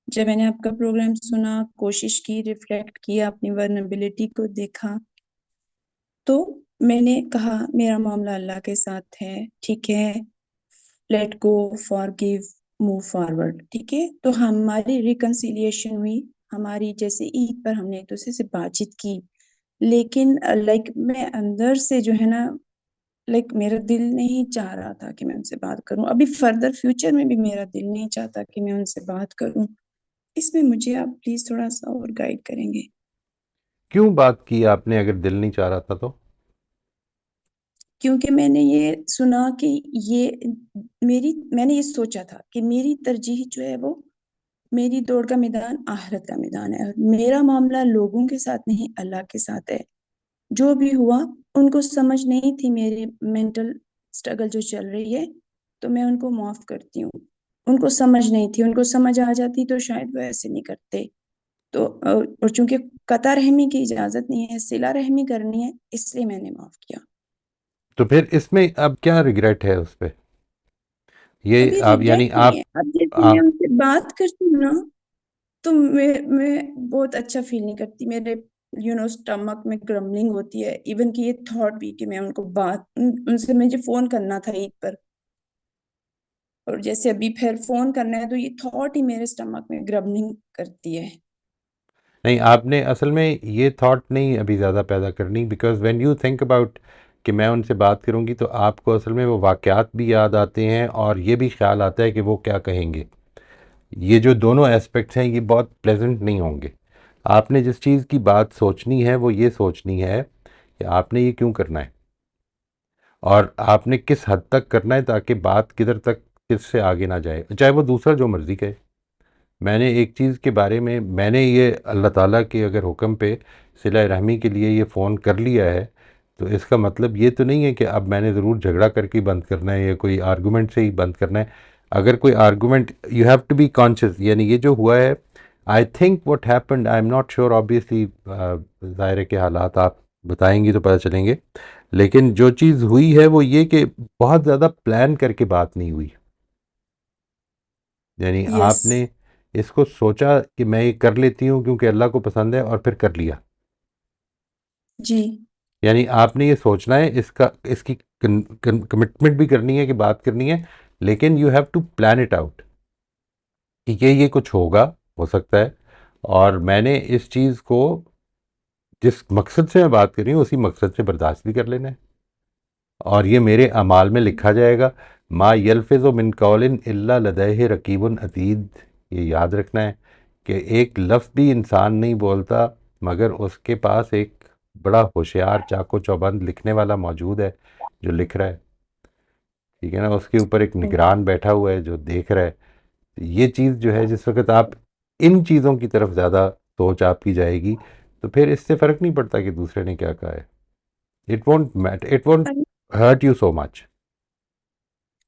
जब मैंने आपका प्रोग्राम सुना, कोशिश की, रिफ्लेक्ट किया, अपनी वर्नेबिलिटी को देखा, तो मैंने कहा मेरा मामला अल्लाह के साथ है, ठीक है, let go, forgive, move forward, ठीक है। तो हमारी रिकंसिलिएशन हुई, हमारी जैसे ईद पर हमने एक दूसरे से बातचीत की, लेकिन लाइक मैं अंदर से जो है ना, लाइक मेरा दिल नहीं चाह रहा था कि मैं उनसे बात करूं। अभी फर्दर फ्यूचर में भी मेरा दिल नहीं चाहता कि मैं उनसे बात करूं। इसमें मुझे आप प्लीज थोड़ा सा और गाइड करेंगे। क्यों बात की आपने अगर दिल नहीं चाह रहा था तो? क्योंकि मैंने ये सुना कि ये मैंने ये सोचा था कि मेरी तरजीह जो है वो, मेरी दौड़ का मैदान आखिरत का मैदान है, और मेरा मामला लोगों के साथ नहीं अल्लाह के साथ है। जो भी हुआ, उनको समझ नहीं थी मेरी मेंटल स्ट्रगल जो चल रही है, तो मैं उनको माफ करती हूँ। उनको समझ नहीं थी, उनको समझ आ जाती तो शायद वो ऐसे नहीं करते। तो और चूंकि कता रहमी की इजाजत नहीं है, सिला रहमी करनी है, इसलिए मैंने माफ किया। तो फिर इसमें अब क्या रिग्रेट है उस पे? ये अभी आप रिग्रेट यानी नहीं है। अब जैसे मैं आप उनसे बात करती हूँ ना, तो मैं बहुत अच्छा फील नहीं करती। मेरे स्टमक में ग्रमलिंग होती है। इवन कि ये थॉट भी कि मैं उनको उनसे मुझे फोन करना था ईद पर, और जैसे अभी फिर फोन करना है, तो ये थॉट ही मेरे स्टमक में ग्रमलिंग करती है। नहीं, आपने असल में ये थॉट नहीं अभी ज़्यादा पैदा करनी, because when you think about कि मैं उनसे बात करूंगी तो आपको असल में वो वाक़यात भी याद आते हैं और ये भी ख्याल आता है कि वो क्या कहेंगे। ये जो दोनों एस्पेक्ट्स हैं ये बहुत प्लेजेंट नहीं होंगे। आपने जिस चीज़ की बात सोचनी है वो ये सोचनी है कि आपने ये क्यों करना है और आपने किस हद तक करना है, ताकि बात किधर तक किससे आगे ना जाए, चाहे वो दूसरा जो मर्ज़ी कहे। मैंने एक चीज़ के बारे में, मैंने ये अल्लाह ताला के अगर हुक्म पे सिला रहमी के लिए ये फ़ोन कर लिया है, तो इसका मतलब ये तो नहीं है कि अब मैंने ज़रूर झगड़ा करके ही बंद करना है या कोई आर्गुमेंट से ही बंद करना है। अगर कोई argument, you have to be conscious, यानी ये जो हुआ है, I think what happened, I am not sure obviously, ज़ाहिर है के हालात आप बताएंगी तो पता चलेंगे, लेकिन जो चीज़ हुई है वो ये कि बहुत ज़्यादा प्लान करके बात नहीं हुई। यानी यस। आपने इसको सोचा कि मैं ये कर लेती हूँ क्योंकि अल्लाह को पसंद है और फिर कर लिया। जी। यानी आपने ये सोचना है, इसका इसकी कमिटमेंट भी करनी है कि बात करनी है, लेकिन you have to plan it out कि ये कुछ होगा, हो सकता है, और मैंने इस चीज़ को जिस मकसद से मैं बात कर रही हूँ उसी मकसद से बर्दाश्त भी कर लेना है, और ये मेरे अमाल में लिखा जाएगा। मा यल्फिज़ु मिन कौलिन इल्ला लदैहि रकीबुन अतीद। ये याद रखना है कि एक लफ्ज़ भी इंसान नहीं बोलता मगर उसके पास एक बड़ा होशियार चाको चौबंद लिखने वाला मौजूद है जो लिख रहा है। ठीक है ना, उसके ऊपर एक निगरान बैठा हुआ है जो देख रहा है। ये चीज़ जो है, जिस वक्त आप इन चीज़ों की तरफ ज़्यादा सोच आपकी जाएगी, तो फिर इससे फ़र्क नहीं पड़ता कि दूसरे ने क्या कहा है। It won't matter, it won't hurt you so much.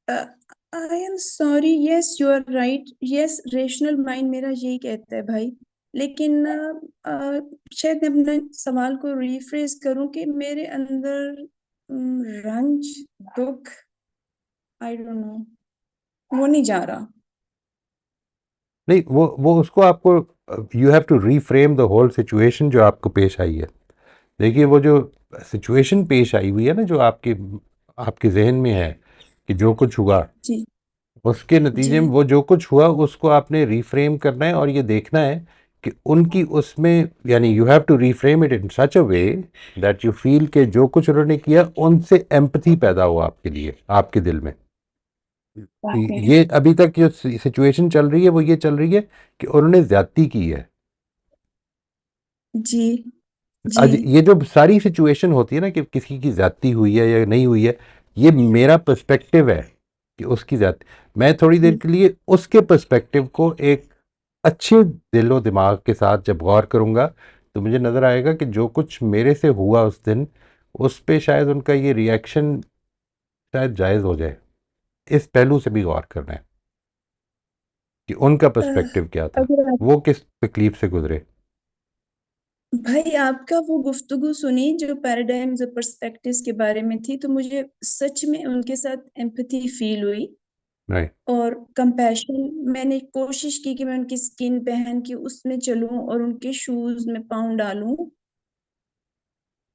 I am sorry, yes you are right, yes rational mind मेरा यही कहता है भाई। लेकिन शायद मैं अपने सवाल को रीफ्रेज करूं कि मेरे अंदर रंज, दुख, आई डोंट नो, वो नहीं जा रहा। नहीं, वो उसको आपको, you have to reframe the whole situation जो आपको पेश आई है। देखिए, वो जो सिचुएशन पेश आई हुई है ना, जो आपके आपके जहन में है कि जो कुछ हुआ, जी। उसके जी। नतीजे में वो जो कुछ हुआ उसको आपने रीफ्रेम करना है और ये देखना है कि उनकी उसमें, यानी you have to reframe it in such a way that you feel कि जो कुछ उन्होंने किया उनसे एम्पथी पैदा हो आपके लिए, आपके दिल में। ओके। ये अभी तक जो सिचुएशन चल रही है वो ये चल रही है कि उन्होंने ज्यादती की है। जी। जी। आज ये जो सारी सिचुएशन होती है ना कि किसी की ज्यादती हुई है या नहीं हुई है, ये मेरा पर्सपेक्टिव है कि उसकी ज्यादती। मैं थोड़ी देर जी। के लिए उसके पर्सपेक्टिव को एक अच्छे दिलो दिमाग के साथ जब गौर करूंगा, तो मुझे नज़र आएगा कि जो कुछ मेरे से हुआ उस दिन, उस पे शायद उनका ये रिएक्शन शायद जायज़ हो जाए। इस पहलू से भी गौर करना है कि उनका अ, पर्सपेक्टिव क्या था, अगर आप, वो किस तकलीफ से गुजरे। भाई आपका वो गुफ्तगू सुनी जो पैराडाइम्स और पर्सपेक्टिव्स के बारे में थी, तो मुझे सच में उनके साथ एम्पैथी फील हुई। राइट। और कंपैशन मैंने कोशिश की कि मैं उनकी स्किन पहन के उसमें चलूं और उनके शूज में पाँव डालूं,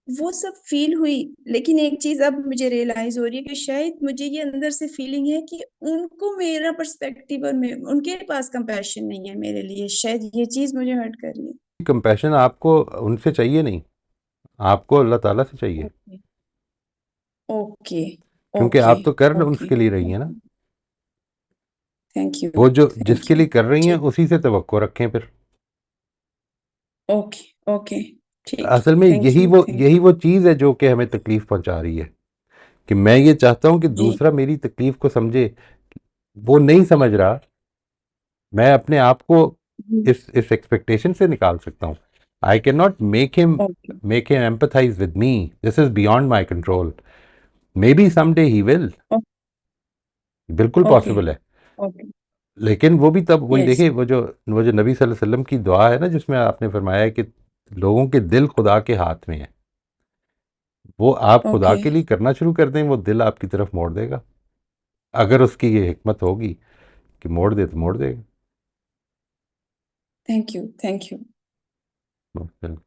वो सब फील हुई। लेकिन एक चीज अब मुझे रियलाइज हो रही है कि शायद मुझे ये अंदर से फीलिंग है कि उनको मेरा पर्सपेक्टिव और उनके पास कंपैशन नहीं है मेरे लिए, शायद ये चीज मुझे हर्ट कर रही है। कंपैशन आपको उनसे चाहिए नहीं, आपको अल्लाह ताला से चाहिए, ओके ओके क्योंकि ओके आप तो कर ओके। उसके लिए रही हैं ना। थैंक यू वो जो थैंक जिसके यू। लिए कर रही हैं ठीक। उसी से तवक्को रखें फिर। Okay okay. ठीक है। असल में थैंक यू थैंक यही यू। वो चीज़ है जो कि हमें तकलीफ पहुंचा रही है, कि मैं ये चाहता हूं कि जी। दूसरा मेरी तकलीफ को समझे, वो नहीं समझ रहा। मैं अपने आप को हम्म, इस एक्सपेक्टेशन से निकाल सकता हूँ। I can not okay make him empathise with me. This is beyond my control. Maybe someday he will, बिल्कुल ओके पॉसिबल है। ओके। लेकिन वो भी तब वही यस। देखिए, वो जो नबी सल्लल्लाहु अलैहि वसल्लम की दुआ है ना, जिसमें आपने फरमाया है कि लोगों के दिल खुदा के हाथ में है, वो आप खुदा ओके। के लिए करना शुरू कर दें, वो दिल आपकी तरफ मोड़ देगा। अगर उसकी ये हिकमत होगी कि मोड़ दे तो मोड़ देगा। Thank you thank you. बिल्कुल।